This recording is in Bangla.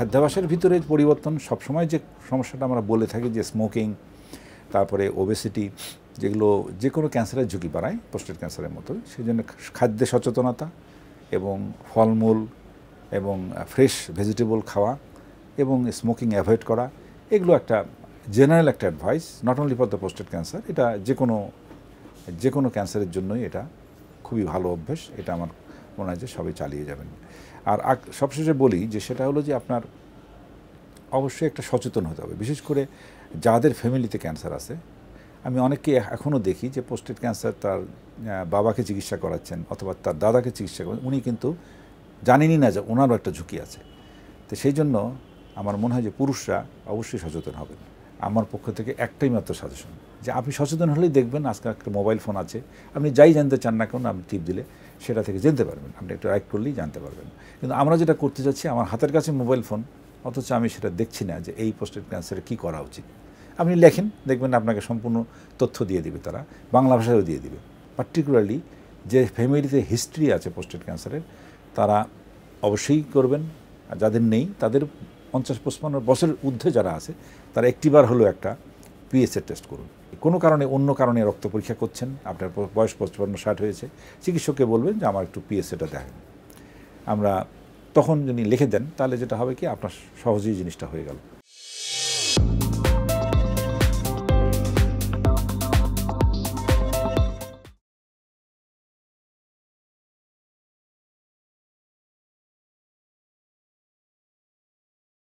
খাদ্যাভ্যাসের ভিতরে পরিবর্তন সবসময় যে সমস্যাটা আমরা বলে থাকি যে স্মোকিং, তারপরে ওবেসিটি, যেগুলো যে কোনো ক্যান্সারের ঝুঁকি বাড়ায় প্রোস্টেট ক্যান্সারের মতো, সেই জন্য খাদ্যে সচেতনতা এবং ফলমূল এবং ফ্রেশ ভেজিটেবল খাওয়া এবং স্মোকিং অ্যাভয়েড করা, এগুলো একটা জেনারেল একটা advice, not only for the prostate cancer. এটা যে কোনো ক্যান্সারের জন্যই এটা খুবই ভালো অভ্যেস। এটা আমার মনে হয় যে সবাই চালিয়ে যাবেন। আর সবশেষে বলি যে সেটা হলো যে আপনার অবশ্যই একটা সচেতন হতে হবে, বিশেষ করে যাদের ফ্যামিলিতে ক্যান্সার আছে। আমি অনেককে এখনও দেখি যে প্রোস্টেট ক্যান্সার তার বাবাকে চিকিৎসা করাচ্ছেন অথবা তার দাদাকে চিকিৎসা করেন, উনি কিন্তু জানেনই না যে ওনারও একটা ঝুঁকি আছে। তো সেই জন্য আমার মনে হয় যে পুরুষরা অবশ্যই সচেতন হবেন। আমার পক্ষ থেকে একটাই মাত্র সাজেশন যে আপনি সচেতন হলেই দেখবেন আজকে একটা মোবাইল ফোন আছে, আপনি যাই জানতে চান না কেন আপনি টিপ দিলে সেটা থেকে জানতে পারবেন, আপনি একটু রাইট করলেই জানতে পারবেন। কিন্তু আমরা যেটা করতে যাচ্ছি, আমার হাতের কাছে মোবাইল ফোন, অথচ আমি সেটা দেখছি না যে এই প্রোস্টেট ক্যান্সারে কী করা উচিত। আপনি লেখেন, দেখবেন আপনাকে সম্পূর্ণ তথ্য দিয়ে দিবে, তারা বাংলা ভাষায়ও দিয়ে দিবে। পার্টিকুলারলি যে ফ্যামিলিতে হিস্ট্রি আছে প্রোস্টেট ক্যান্সারের, তারা অবশ্যই করবেন। আর যাদের নেই তাদের 50-55 বছরের ঊর্ধ্বে যারা আছে তারা একটিবার হলো একটা পিএসএ টেস্ট করুন। কোনো কারণে অন্য কারণে রক্ত পরীক্ষা করছেন, আপনার বয়স 55-60 হয়েছে, চিকিৎসককে বলবেন যে আমার একটু পিএসএটা দেখেন। আমরা তখন যদি লিখে দেন তাহলে যেটা হবে কি, আপনার সহজেই জিনিসটা হয়ে গেল।